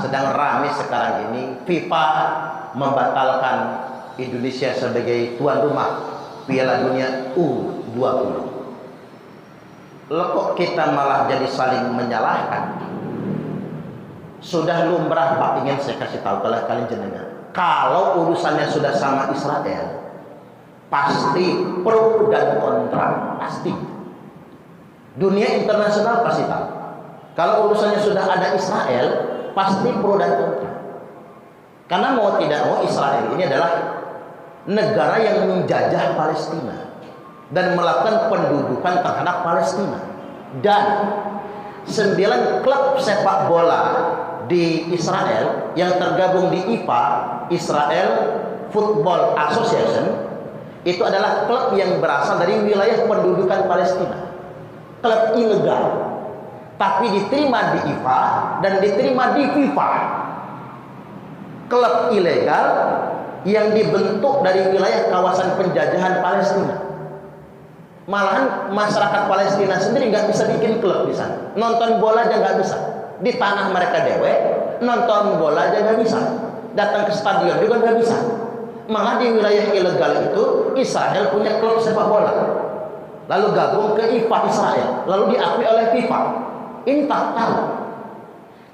sedang ramai sekarang ini FIFA membatalkan Indonesia sebagai tuan rumah Piala Dunia U20. Loh, kok kita malah jadi saling menyalahkan? Sudah lumrah Pak, ingin saya kasih tahu kalau kalian jenengan, kalau urusannya sudah sama Israel, pasti pro dan kontra, pasti. Dunia internasional pasti tahu. Kalau urusannya sudah ada Israel, pasti pro dan kontra. Karena mau tidak mau Israel ini adalah negara yang menjajah Palestina dan melakukan pendudukan terhadap Palestina. Dan 9 klub sepak bola di Israel yang tergabung di IFA, Israel Football Association, itu adalah klub yang berasal dari wilayah pendudukan Palestina. Klub ilegal, tapi diterima di IFA dan diterima di FIFA. Klub ilegal yang dibentuk dari wilayah kawasan penjajahan Palestina. Malahan masyarakat Palestina sendiri nggak bisa bikin klub di sana. Nonton bola aja nggak bisa. Di tanah mereka dewe, nonton bola aja nggak bisa. Datang ke stadion juga nggak bisa. Malah di wilayah ilegal itu Israel punya klub sepak bola. Lalu gabung ke IFA Israel, lalu diakui oleh FIFA. Ini tak tahu.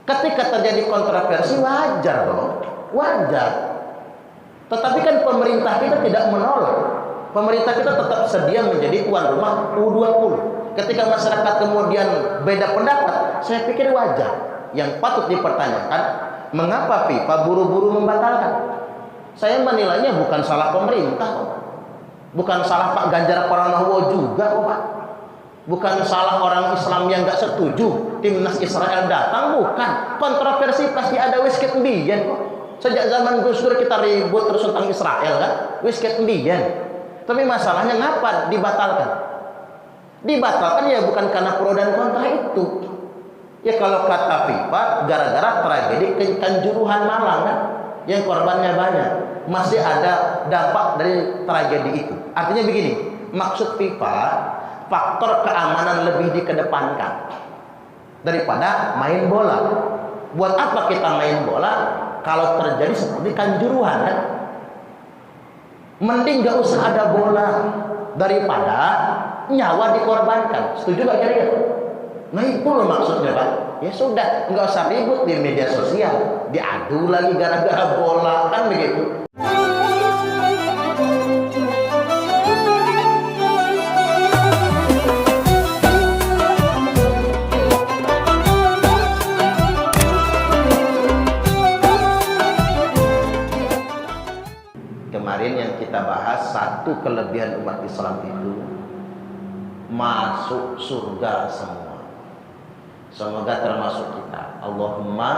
Ketika terjadi kontroversi wajar dong, wajar. Tetapi kan pemerintah kita tidak menolak. Pemerintah kita tetap sedia menjadi tuan rumah U20. Ketika masyarakat kemudian beda pendapat, saya pikir wajar. Yang patut dipertanyakan, mengapa FIFA buru-buru membatalkan? Saya menilainya bukan salah pemerintah, bukan salah Pak Ganjar Pranowo juga, Pak. Bukan salah orang Islam yang nggak setuju timnas Israel datang, bukan. Kontroversi pasti ada wisket mbiyen kok. Sejak zaman Gus Dur kita ribut terus tentang Israel kan, wisket mbiyen. Tapi masalahnya ngapa dibatalkan? Dibatalkan ya bukan karena pro dan kontra itu. Ya kalau kata FIFA, gara-gara tragedi Kanjuruhan Malang kan, yang korbannya banyak. Masih ada dampak dari tragedi itu. Artinya begini, maksud FIFA, faktor keamanan lebih dikedepankan daripada main bola. Buat apa kita main bola kalau terjadi seperti Kanjuruhan kan? Mending gak usah ada bola daripada nyawa dikorbankan. Setuju gak kira-kira? Nah itu loh maksudnya Pak. Ya sudah, nggak usah ribut di media sosial, diadu lagi gara-gara bola kan begitu. Kemarin yang kita bahas, satu kelebihan umat Islam itu masuk surga semua. Semoga termasuk kita. Allahumma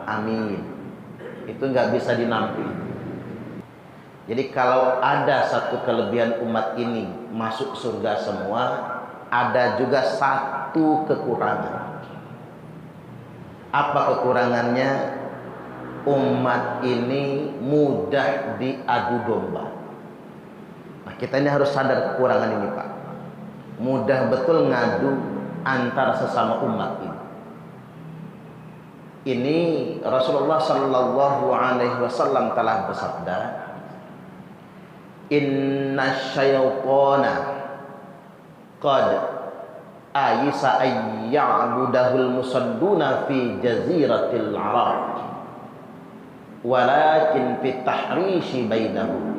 amin. Itu nggak bisa dinampil. Jadi kalau ada satu kelebihan umat ini masuk surga semua, ada juga satu kekurangan. Apa kekurangannya? Umat ini mudah diadu domba. Nah, kita ini harus sadar kekurangan ini, Pak. Mudah betul ngadu antar sesama umat ini. Ini Rasulullah Sallallahu Alaihi Wasallam telah bersabda, Inna syaitana qad ayisa ayya'budahul musadduna fi jaziratil Arab walakin fit tahrishi bainahum.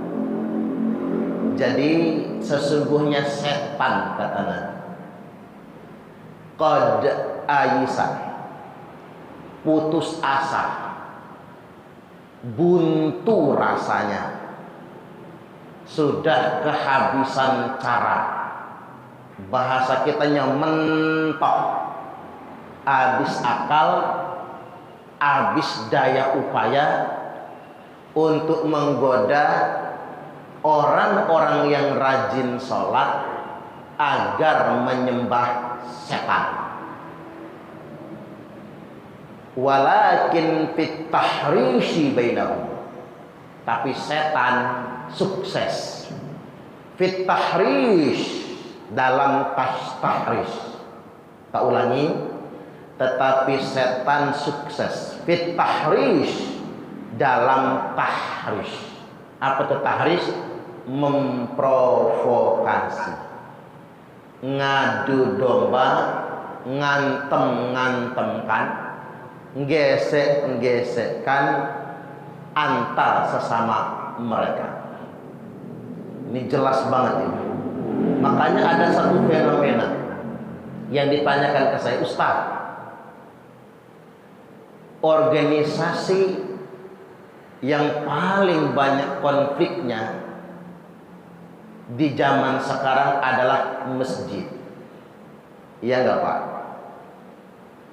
Jadi sesungguhnya setan, kata Nabi, qad ayisa, putus asa, buntu rasanya, sudah kehabisan cara. Bahasa kitanya mentok, habis akal, habis daya upaya untuk menggoda orang-orang yang rajin sholat agar menyembah setan. Walakin fit tahrishi bainahum, tapi setan sukses fit tahrish, dalam tahrish. Tak ulangi, tetapi setan sukses fit tahrish, dalam tahrish. Apa itu tahrish? Memprovokasi, ngadu domba, ngantem-ngantemkan, gesek-gesekkan antar sesama mereka. Ini jelas banget ini. Makanya ada satu fenomena yang ditanyakan ke saya, Ustaz, organisasi yang paling banyak konfliknya di zaman sekarang adalah masjid. Iya enggak Pak?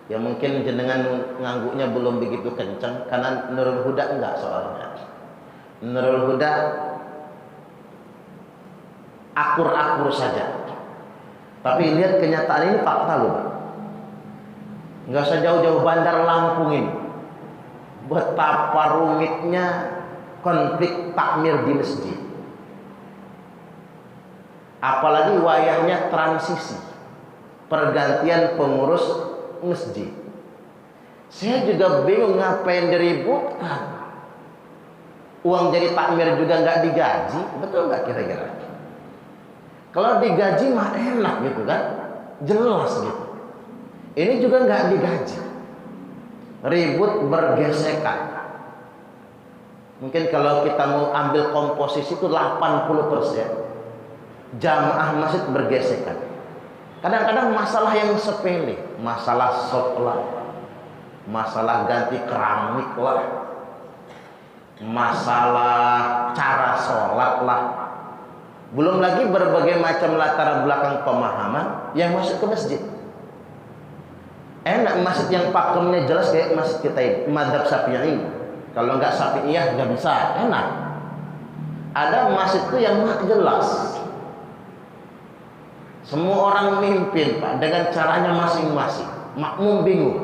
Ya mungkin jenengan ngangguknya belum begitu kencang, karena Nurul Huda enggak soalnya. Nurul Huda akur-akur saja. Tapi lihat kenyataan ini fakta loh Pak. Enggak usah jauh-jauh Bandar Lampung ini. Betapa rumitnya konflik takmir di masjid. Apalagi wayahnya transisi, pergantian pengurus masjid. Saya juga bingung ngapain diributkan. Uang jadi takmir juga nggak digaji, betul nggak kira-kira? Kalau digaji mah enak gitu kan, jelas gitu. Ini juga nggak digaji, ribut bergesekan. Mungkin kalau kita mau ambil komposisi itu 80% jamaah masjid bergesekan. Kadang-kadang masalah yang sepele, masalah sop lah, masalah ganti keramik lah, masalah cara sholat lah, belum lagi berbagai macam latar belakang pemahaman yang masuk ke masjid. Enak masjid yang pakemnya jelas kayak masjid kita ini, madzhab Syafi'i. Kalau nggak Syafi'iyah nggak bisa, enak. Ada masjid itu yang nggak jelas. Semua orang mimpin Pak dengan caranya masing-masing, makmum bingung.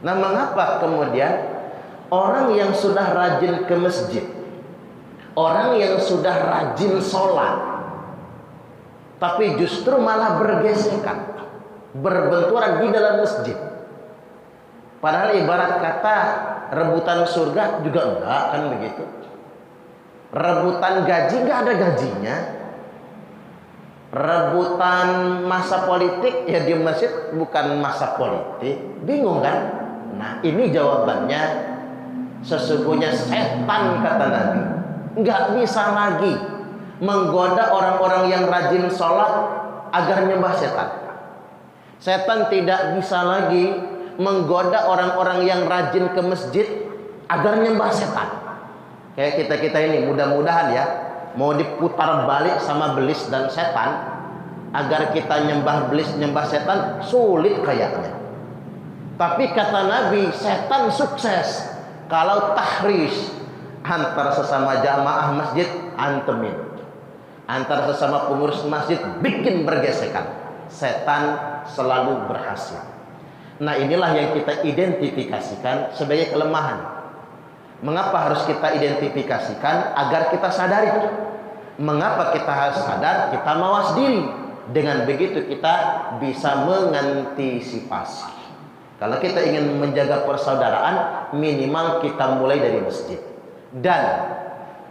Nah mengapa kemudian orang yang sudah rajin ke masjid, orang yang sudah rajin sholat, tapi justru malah bergesekan, berbenturan di dalam masjid. Padahal ibarat kata rebutan surga juga enggak kan begitu. Rebutan gaji enggak ada gajinya. Rebutan masa politik ya di masjid bukan masa politik. Bingung kan? Nah ini jawabannya. Sesungguhnya setan kata Nabi nggak bisa lagi menggoda orang-orang yang rajin sholat agar nyembah setan. Setan tidak bisa lagi menggoda orang-orang yang rajin ke masjid agar nyembah setan. Kayak kita ini mudah-mudahan ya mau diputar balik sama belis dan setan agar kita nyembah belis nyembah setan sulit kayaknya. Tapi kata Nabi setan sukses kalau tahrish antar sesama jamaah masjid antemin, antar sesama pengurus masjid bikin bergesekan, setan selalu berhasil. Nah inilah yang kita identifikasikan sebagai kelemahan. Mengapa harus kita identifikasikan? Agar kita sadari. Mengapa kita harus sadar? Kita mawas diri. Dengan begitu kita bisa mengantisipasi. Kalau kita ingin menjaga persaudaraan, minimal kita mulai dari masjid. Dan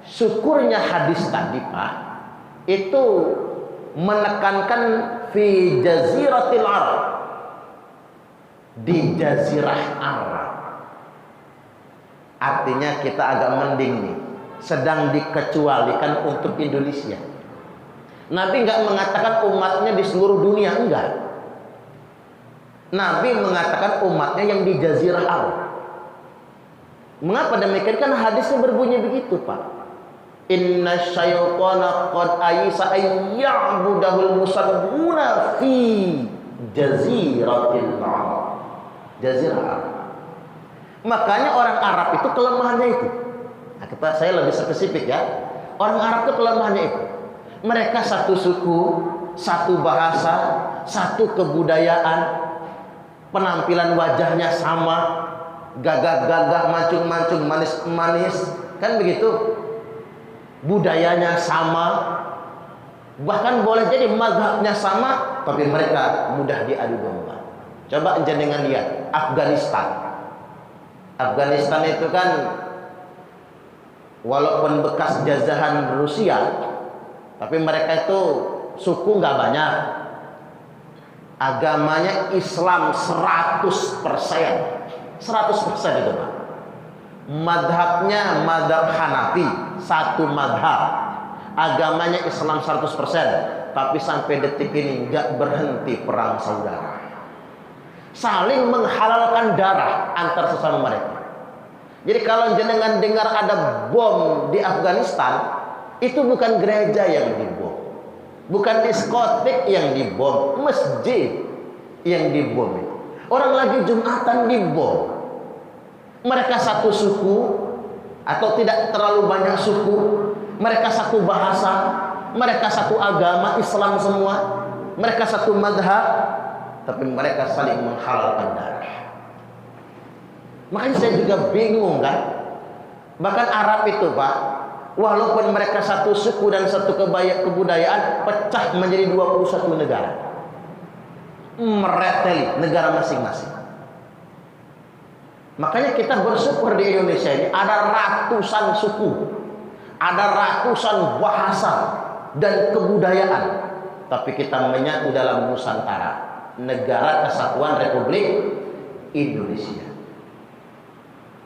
syukurnya hadis tadi Pak, itu menekankan fi jaziratil Arab, di jazirah Arab. Artinya kita agak mending nih, sedang dikecualikan untuk Indonesia. Nabi enggak mengatakan umatnya di seluruh dunia, enggak. Nabi mengatakan umatnya yang di jazirah Arab. Mengapa demikian? Kan hadisnya berbunyi begitu Pak. Inna syaitana qad ayisa ayya'budahul musalluna fi jaziratil Arab. Jazirah Arab. Makanya orang Arab itu kelemahannya itu. Nah, saya lebih spesifik ya. Orang Arab itu kelemahannya itu. Mereka satu suku, satu bahasa, satu kebudayaan, penampilan wajahnya sama, gagah-gagah, mancung-mancung, manis-manis, kan begitu. Budayanya sama, bahkan boleh jadi mazhabnya sama, tapi mereka mudah diadu domba. Coba jenengan lihat Afghanistan. Afghanistan itu kan walaupun bekas jajahan Rusia, tapi mereka itu suku nggak banyak. Agamanya Islam 100%. 100% itu Pak. Madhabnya madhab Hanafi, satu madhab. Agamanya Islam 100%. Tapi sampai detik ini nggak berhenti perang saudara. Saling menghalalkan darah antar sesama mereka. Jadi kalau jenengan dengar ada bom di Afghanistan, itu bukan gereja yang dibom, bukan diskotik yang dibom, masjid yang dibom. Orang lagi Jumatan dibom. Mereka satu suku atau tidak terlalu banyak suku, mereka satu bahasa, mereka satu agama Islam semua, mereka satu madhab, tapi mereka saling menghalalkan darah. Makanya saya juga bingung kan. Bahkan Arab itu Pak, walaupun mereka satu suku dan satu kebudayaan, pecah menjadi 21 negara, mereteli negara masing-masing. Makanya kita bersyukur di Indonesia ini ada ratusan suku, ada ratusan bahasa dan kebudayaan, tapi kita menyatu dalam Nusantara, Negara Kesatuan Republik Indonesia.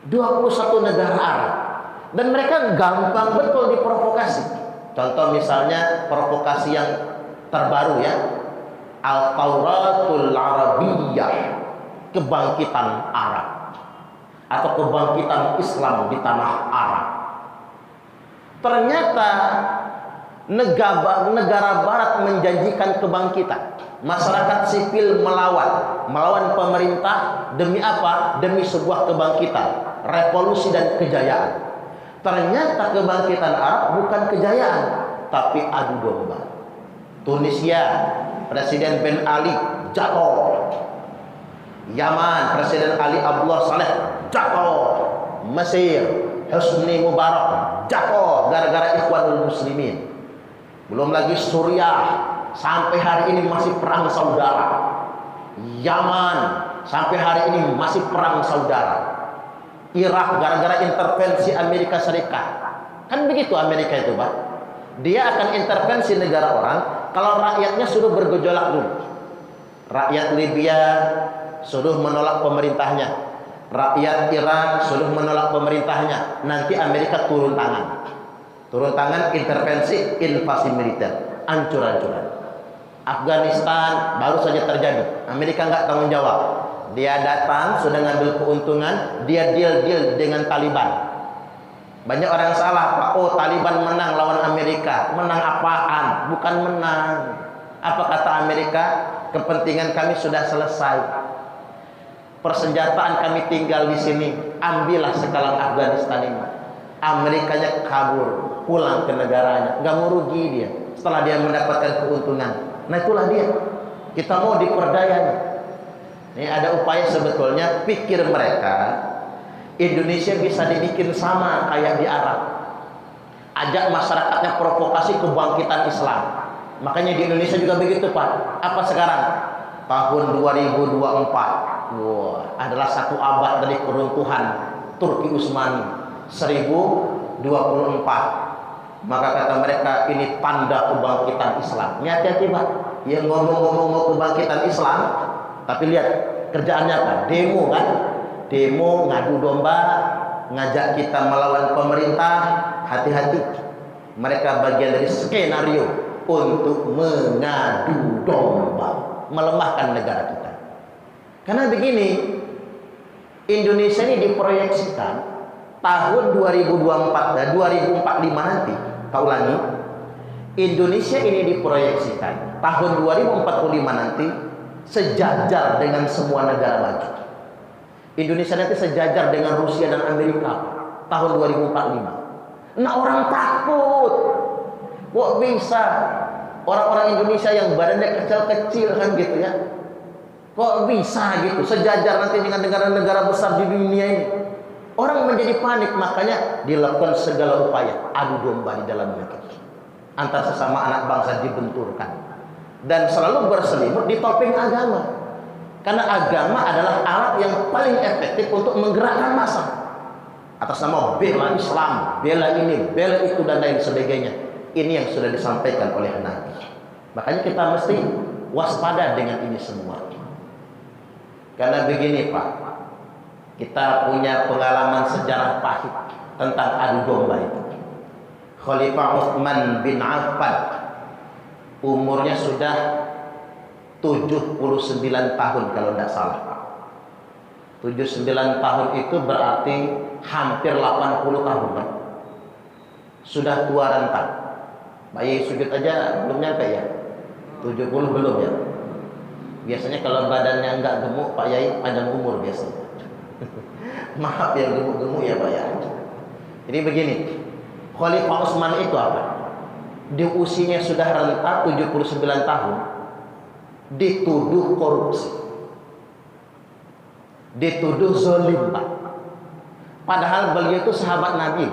21 negara Arab, dan mereka gampang betul diprovokasi. Contoh misalnya provokasi yang terbaru ya, Al-Tauratul Arabiyyah, kebangkitan Arab atau kebangkitan Islam di tanah Arab. Ternyata negara barat menjanjikan kebangkitan. Masyarakat sipil melawan pemerintah demi apa? Demi sebuah kebangkitan, revolusi dan kejayaan. Ternyata kebangkitan Arab bukan kejayaan, tapi adu domba. Tunisia, Presiden Ben Ali jatuh. Yaman, Presiden Ali Abdullah Saleh jatuh. Mesir, Husni Mubarak jatuh gara-gara Ikhwanul Muslimin. Belum lagi Suriah, sampai hari ini masih perang saudara. Yaman sampai hari ini masih perang saudara. Irak gara-gara intervensi Amerika Serikat. Kan begitu Amerika itu Pak. Dia akan intervensi negara orang kalau rakyatnya suruh bergejolak dulu. Rakyat Libya suruh menolak pemerintahnya, rakyat Irak suruh menolak pemerintahnya. Nanti Amerika turun tangan. Turun tangan, intervensi, invasi militer, ancur-ancuran. Afghanistan baru saja terjadi, Amerika nggak tanggung jawab. Dia datang sudah ngambil keuntungan, dia deal dengan Taliban. Banyak orang salah Pak, oh Taliban menang lawan Amerika. Menang apaan? Bukan menang. Apa kata Amerika? Kepentingan kami sudah selesai, persenjataan kami tinggal di sini, ambillah sekarang Afghanistan ini. Amerikanya kabur, pulang ke negaranya, nggak mau rugi dia setelah dia mendapatkan keuntungan. Nah itulah dia, kita mau diperdaya. Ini ada upaya sebetulnya, pikir mereka Indonesia bisa dibikin sama kayak di Arab. Ajak masyarakatnya provokasi kebangkitan Islam. Makanya di Indonesia juga begitu Pak. Apa sekarang? Tahun 2024 adalah satu abad dari keruntuhan Turki Utsmani 1024. Maka kata mereka ini tanda kebangkitan Islam. Ini hati-hati Pak, yang ngomong-ngomong kebangkitan Islam, tapi lihat kerjaannya apa? Demo kan? Demo, ngadu domba, ngajak kita melawan pemerintah. Hati-hati, mereka bagian dari skenario untuk mengadu domba, melemahkan negara kita. Karena begini, Indonesia ini diproyeksikan tahun 2024 dan 2045 nanti, tak ulangi, Indonesia ini diproyeksikan tahun 2045 nanti sejajar dengan semua negara maju. Indonesia nanti sejajar dengan Rusia dan Amerika tahun 2045. Nah orang takut, kok bisa orang-orang Indonesia yang badannya kecil-kecil kan gitu ya, kok bisa gitu sejajar nanti dengan negara-negara besar di dunia ini. Orang menjadi panik, makanya dilakukan segala upaya adu domba di dalam negeri antar sesama anak bangsa dibenturkan dan selalu berselimut di topeng agama. Karena agama adalah alat yang paling efektif untuk menggerakkan massa atas nama bela Islam, bela ini, bela itu dan lain sebagainya. Ini yang sudah disampaikan oleh Nabi. Makanya kita mesti waspada dengan ini semua. Karena begini Pak, kita punya pengalaman sejarah pahit tentang adu domba itu. Khalifah Utsman bin Affan umurnya sudah 79 tahun kalau tidak salah. 79 tahun itu berarti hampir 80 tahun Pak. Sudah tua renta. Bayi sujud aja belum nyampe ya. 70 belum ya. Biasanya kalau badannya enggak gemuk Pak Yai panjang umur biasanya. Maaf yang gemuk-gemuk ya Pak ya. Jadi begini, Khalifah Utsman itu apa? Di usianya sudah renta 79 tahun, dituduh korupsi, dituduh zalim Pak. Padahal beliau itu sahabat Nabi,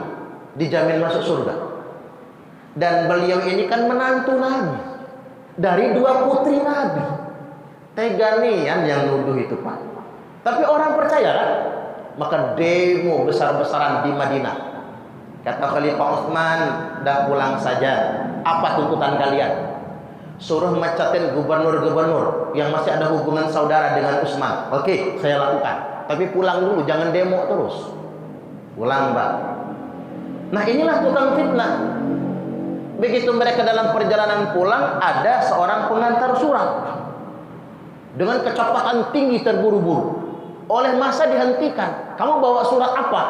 dijamin masuk surga. Dan beliau ini kan menantu Nabi dari dua putri Nabi. Tega nian yang nuduh itu Pak. Tapi orang percaya kan? Maka demo besar-besaran di Madinah. Kata Khalifah Utsman, dah pulang saja. Apa tuntutan kalian? Suruh mecatin gubernur-gubernur yang masih ada hubungan saudara dengan Utsman. Oke, saya lakukan. Tapi pulang dulu, jangan demo terus. Pulang, Pak. Nah, inilah tukang fitnah. Begitu mereka dalam perjalanan pulang, ada seorang pengantar surat. Dengan kecepatan tinggi terburu-buru. Oleh masa dihentikan. Kamu bawa surat apa?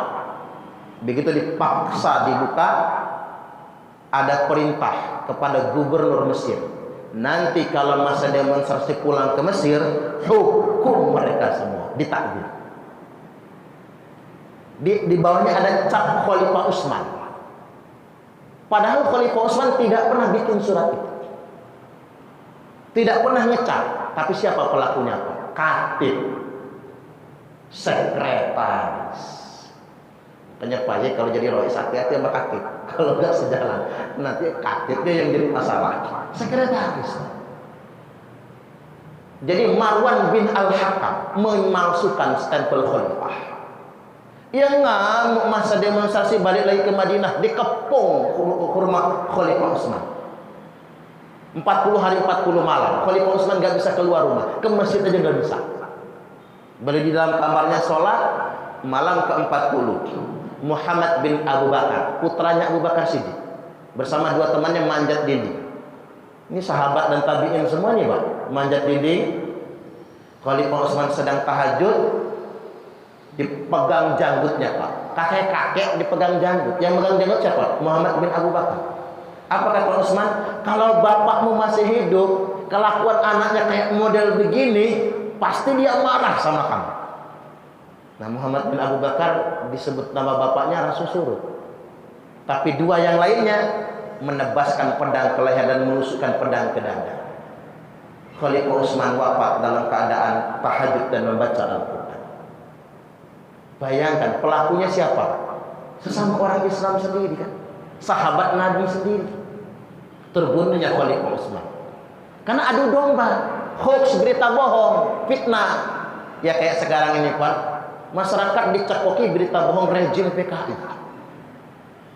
Begitu dipaksa dibuka, ada perintah kepada gubernur Mesir. Nanti kalau masa demonstrasi pulang ke Mesir, hukum mereka semua, ditakdir. Di bawahnya ada cap Khalifah Utsman. Padahal Khalifah Utsman tidak pernah bikin surat itu. Tidak pernah ngecap. Tapi siapa pelakunya? Katib. Sekretaris. Penyepaya kalau jadi rois hati-hati sama katib. Kalau enggak sejalan, nanti katibnya yang jadi masalah. Sekretaris. Jadi Marwan bin Al-Hakam memalsukan stempel khalifah. Yang ngamuk masa demonstrasi balik lagi ke Madinah, dikepung rumah Khalifah Utsman. 40 hari 40 malam Khalifah Utsman gak bisa keluar rumah, ke masjid aja gak bisa. Balik di dalam kamarnya sholat. Malam ke-40 Muhammad bin Abu Bakar, putranya Abu Bakar Siddiq, bersama dua temannya manjat dinding. Ini sahabat dan tabi'in semua nih Pak, manjat dinding. Khalifah Utsman sedang tahajud, dipegang janggutnya Pak. Kakek-kakek dipegang janggut. Yang megang janggut siapa? Muhammad bin Abu Bakar. Apa kata Utsman? Kalau bapakmu masih hidup, kelakuan anaknya kayak model begini, pasti dia marah sama kamu. Nah, Muhammad bin Abu Bakar disebut nama bapaknya Rasul Surut. Tapi dua yang lainnya menebaskan pedang ke leher dan menusukkan pedang ke dada. Khalifah Utsman wafat dalam keadaan tahajud dan membaca Al-Quran. Bayangkan pelakunya siapa? Sesama orang Islam sendiri kan, sahabat Nabi sendiri. Terbunuhnya Khalifah Utsman karena adu domba, hoax, berita bohong, fitnah. Ya kayak sekarang ini Pak, masyarakat dicekoki berita bohong rejim PKI.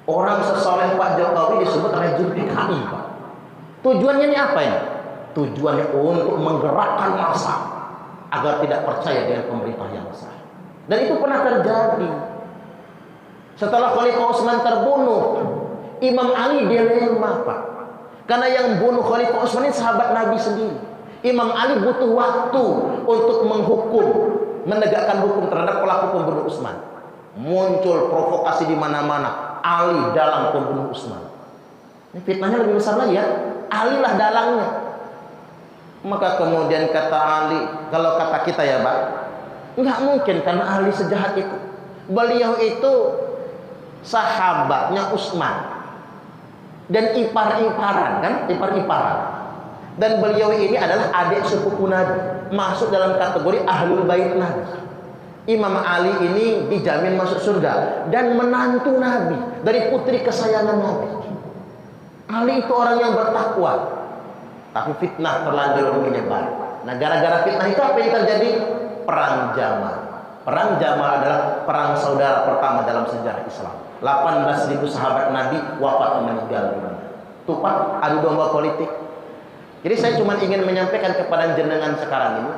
Orang sesoleh Pak Jokowi disebut rejim PKI Pak. Tujuannya ini apa ya? Tujuannya untuk menggerakkan massa agar tidak percaya dengan pemerintah yang sah. Dan itu pernah terjadi. Setelah Khalifah Utsman terbunuh, Imam Ali dilema Pak. Karena yang bunuh Khalifah Utsman ini sahabat Nabi sendiri. Imam Ali butuh waktu untuk menghukum, menegakkan hukum terhadap pelaku pembunuh Utsman. Muncul provokasi di mana-mana. Ali dalang pembunuh Utsman. Ini fitnahnya lebih besar lagi ya. Ali lah dalangnya. Maka kemudian kata Ali, kalau kata kita ya Pak, nggak mungkin karena Ali sejahat itu. Beliau itu sahabatnya Utsman dan ipar-iparan kan, ipar-iparan. Dan beliau ini adalah adik sepupu Nabi, masuk dalam kategori ahlul bait Nabi. Imam Ali ini dijamin masuk surga dan menantu Nabi dari putri kesayangan Nabi. Ali itu orang yang bertakwa, tapi fitnah terlanjur menyebar. Nah, gara-gara fitnah itu apa yang terjadi? Perang Jamal. Perang Jamal adalah perang saudara pertama dalam sejarah Islam. 18.000 sahabat Nabi wafat meninggal dunia. Tuh Pak, adu domba politik. Jadi saya cuma ingin menyampaikan kepada jenengan sekarang ini,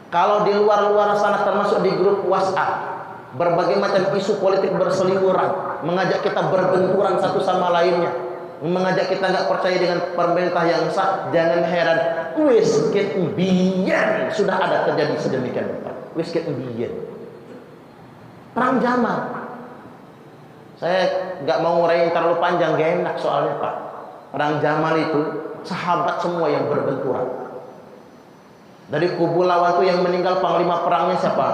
kalau di luar-luar sana termasuk di grup WhatsApp, berbagai macam isu politik berseliweran, mengajak kita berbenturan satu sama lainnya, mengajak kita nggak percaya dengan pemerintah yang sah, jangan heran. Wis ket mbiyen sudah ada terjadi sedemikian rupa. Wis ket mbiyen. Perang Jamal. Saya nggak mau nguraiin terlalu panjang, gak enak soalnya Pak. Perang Jamal itu sahabat semua yang berbenturan. Dari kubu lawan itu yang meninggal panglima perangnya siapa?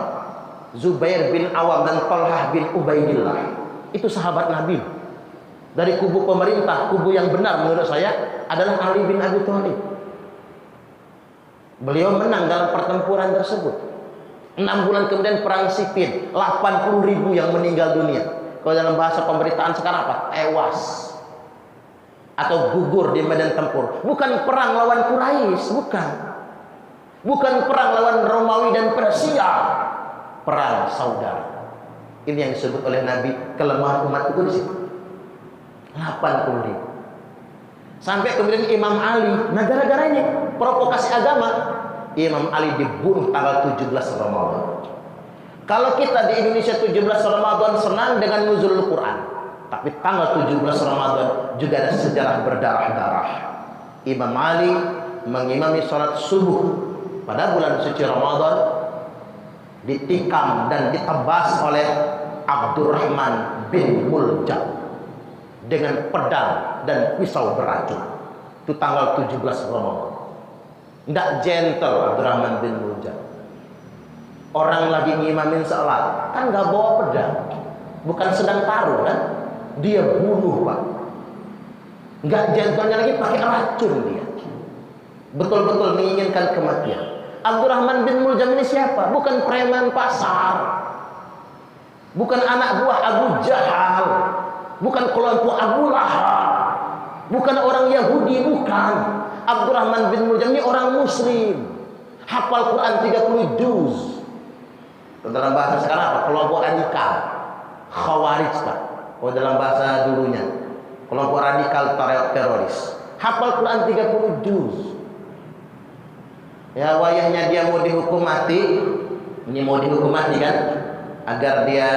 Zubair bin Awam dan Talhah bin Ubaidillah. Itu sahabat Nabi. Dari kubu pemerintah, kubu yang benar menurut saya adalah Ali bin Abi Thalib. Beliau menang dalam pertempuran tersebut. 6 bulan kemudian perang Siffin, 80.000 yang meninggal dunia. Kalau dalam bahasa pemberitaan sekarang apa? Tewas atau gugur di medan tempur. Bukan perang lawan Quraisy, bukan. Bukan perang lawan Romawi dan Persia. Perang saudara. Ini yang disebut oleh Nabi kelemahan umat itu di situ. 80.000. Sampai kemudian Imam Ali, nah gara-gara ini provokasi agama, Imam Ali dibunuh tanggal 17 Ramadan. Kalau kita di Indonesia 17 Ramadan senang dengan nuzulul Quran, tapi tanggal 17 Ramadan juga ada sejarah berdarah-darah. Imam Ali mengimami sholat subuh pada bulan suci Ramadan, ditikam dan ditebas oleh Abdurrahman bin Muljam dengan pedang dan pisau beracun. Itu tanggal 17 Ramadan. Tidak gentle Abdurrahman bin Muljam. Orang lagi ngimamin sholat, kan nggak bawa pedang, bukan sedang taruh kan? Dia bunuh Pak. Nggak gentlenya lagi, pakai racun dia. Betul-betul menginginkan kematian. Abdurrahman bin Muljam ini siapa? Bukan preman pasar, bukan anak buah Abu Jahal, bukan kelompok Abu Lahab, bukan orang Yahudi, bukan. Abdurrahman bin Muljam ini orang Muslim, hafal Quran 30 juz. Dalam bahasa sekarang apa? Kelompok radikal, Khawarij Pak. Oh, dalam bahasa dulunya, kelompok radikal teroris. Hafal Quran 30 juz. Ya, wayahnya dia mau dihukum mati. Ini mau dihukum mati kan? Agar dia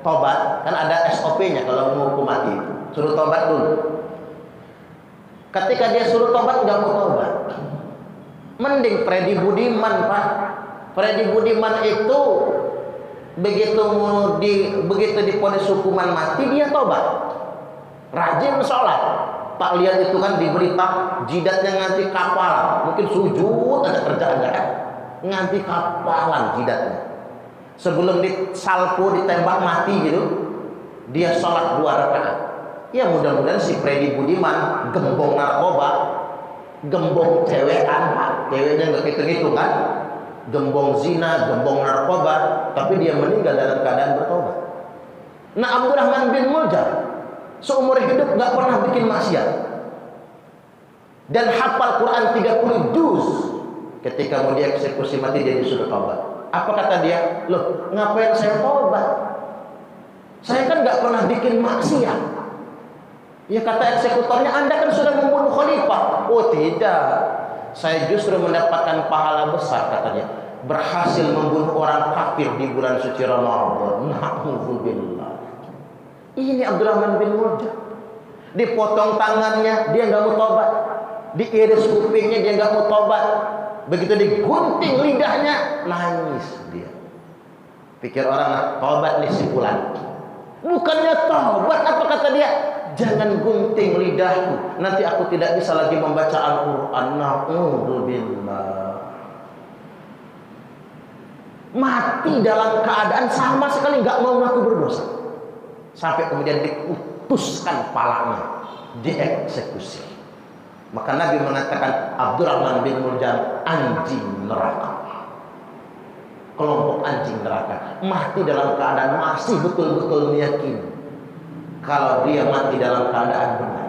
tobat. Kan ada SOP-nya kalau mau hukum mati. Suruh tobat dulu. Ketika dia suruh tobat, nggak mau tobat. Mending Freddy Budiman Pak. Freddy Budiman itu begitu diponis hukuman mati, dia tobat. Rajin sholat. Tak lihat itu kan di berita, jidatnya nganti kapalan. Mungkin sujud ada kerjaannya kan? Nganti kapalan jidatnya. Sebelum disalpu, ditembak mati gitu, dia sholat 2 rakaat. Ya mudah-mudahan si Freddy Budiman gembong narkoba, gembong cewekan Pak. Ceweknya nggak hitung-hitung kan? Gembong zina, gembong narkoba, tapi dia meninggal dalam keadaan bertobat. Nah, Abdurrahman bin Muljam seumur hidup nggak pernah bikin maksiat dan hafal Quran 30 juz. Ketika mau dieksekusi mati, dia disuruh tobat. Apa kata dia? Loh, ngapain saya tobat? Saya kan nggak pernah bikin maksiat. Ya kata eksekutornya, Anda kan sudah membunuh khalifah. Oh tidak, saya justru mendapatkan pahala besar katanya. Berhasil membunuh orang kafir di bulan suci Ramadan. Na'udzubillah. Ini Abdurrahman bin Muljam. Dipotong tangannya, dia nggak mau tobat. Diiris kupingnya, dia nggak mau tobat. Begitu digunting lidahnya, nangis dia. Pikir orang tobat nih si fulan. Bukannya tobat, apa kata dia? Jangan gunting lidahku, nanti aku tidak bisa lagi membaca Al-Quran. Na'udzubillah. Mati dalam keadaan sama sekali nggak mau ngaku berdosa. Sampai kemudian diputuskan palanya, dieksekusi. Maka Nabi mengatakan Abdurrahman bin Muljam anjing neraka, kelompok anjing neraka. Mati dalam keadaan masih betul-betul meyakini kalau dia mati dalam keadaan benar,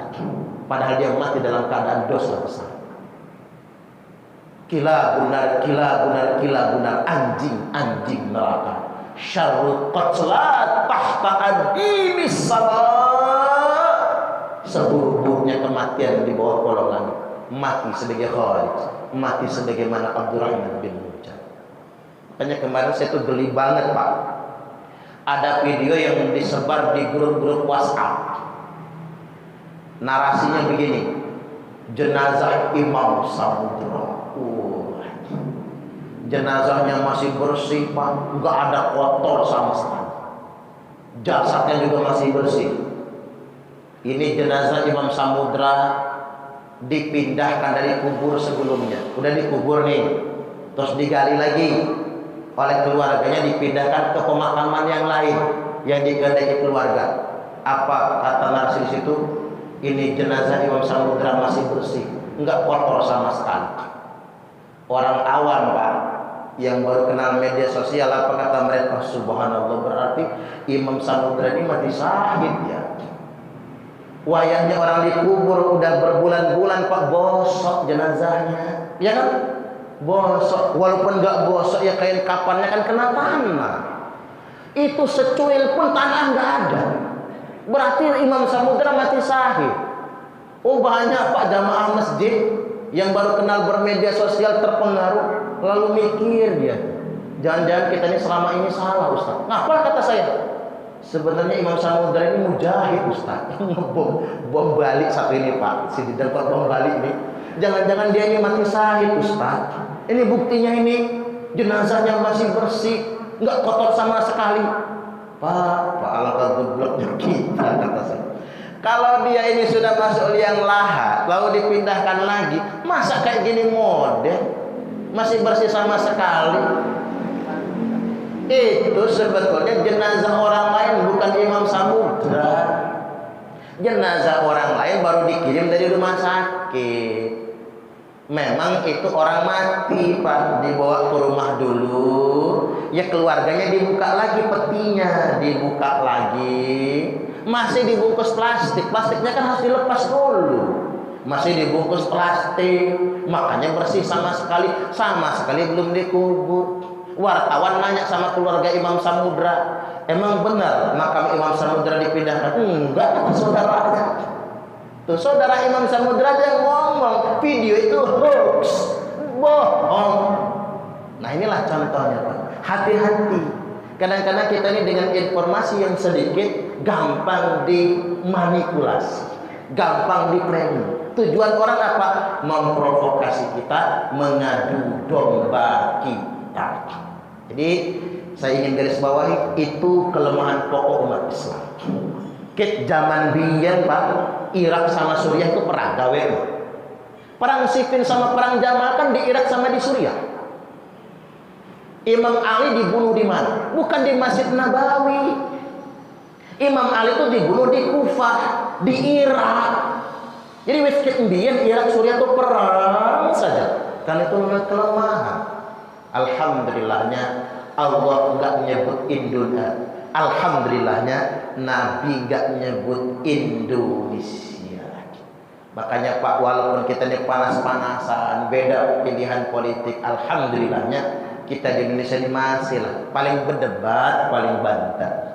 padahal dia mati dalam keadaan dosa besar. Kila benar, anjing neraka. Syarrul qatlat tahta adimis sama. Seburuk-buruknya kematian di bawah kolong langit. Mati sebagai Khalid, mati sebagaimana Abdurrahman bin Muljam. Makanya kemarin saya tuh geli banget Pak. Ada video yang disebar di grup-grup WhatsApp. Narasinya begini. Jenazah Imam Samudra. Jenazahnya masih bersih Pak, nggak ada kotor sama sekali. Jasadnya juga masih bersih. Ini jenazah Imam Samudra dipindahkan dari kubur sebelumnya. Udah dikubur nih, terus digali lagi oleh keluarganya, dipindahkan ke pemakaman yang lain yang dikehendaki keluarga. Apa kata narasi situ? Ini jenazah Imam Samudra masih bersih, nggak kotor sama sekali. Orang awam Pak, yang baru kenal media sosial, apa kata mereka? Subhanallah, berarti Imam Samudra ini mati syahid ya. Wayahnya orang dikubur udah berbulan-bulan Pak, bosok jenazahnya, ya kan? Bosok, walaupun nggak bosok ya kain kapannya kan kena tanah. Itu secuil pun tanah nggak ada. Berarti Imam Samudra mati syahid. Oh banyak Pak jamaah masjid yang baru kenal bermedia sosial terpengaruh, lalu mikir dia, jangan-jangan kita ini selama ini salah Ustaz. Ngapa kata saya? Sebenarnya Imam Samudra ini mujahid Ustaz. Bom balik satu ini Pak, si Didan Pak bom balik nih. Jangan-jangan dia ini mati syahid Ustaz. Ini buktinya ini jenazahnya masih bersih, nggak kotor sama sekali. Pak alangkah gobloknya kita kata saya. Kalau dia ini sudah masuk liang lahat, lalu dipindahkan lagi, masa kayak gini model, masih bersih sama sekali. Itu sebetulnya jenazah orang lain, bukan Imam Samudra. Jenazah orang lain baru dikirim dari rumah sakit. Memang itu orang mati Pak, dibawa ke rumah dulu, ya keluarganya dibuka lagi petinya, dibuka lagi, masih dibungkus plastik, plastiknya kan harus dilepas dulu, masih dibungkus plastik, makanya bersih sama sekali belum dikubur. Wartawan nanya sama keluarga Imam Samudra, emang benar makam Imam Samudra dipindahkan? Enggak, kata saudaranya. Tuh saudara Imam Samudra yang ngomong video itu hoax, bohong. Nah inilah contohnya Pak. Hati-hati. Kadang-kadang kita ini dengan informasi yang sedikit gampang dimanipulasi, gampang diplanning. Tujuan orang apa? Memprovokasi kita, mengadu domba kita. Jadi saya ingin garis bawahi, itu kelemahan pokok umat Islam. Ket zaman biyen Pak, Irak sama Suriah itu perang gawe. Perang Siffin sama perang Jamal kan di Irak sama di Suriah. Imam Ali dibunuh di mana? Bukan di Masjid Nabawi. Imam Ali itu dibunuh di Kufah, di Irak. Jadi ket biyen Irak Suriah itu perang saja. Karena itu kelemahan. Alhamdulillahnya Allah enggak nyebut Indonesia. Alhamdulillahnya Nabi enggak nyebut Indonesia. Makanya Pak, walaupun kita ini panas-panasan, beda pilihan politik, alhamdulillahnya kita di Indonesia ini masih lah paling berdebat, paling bantah.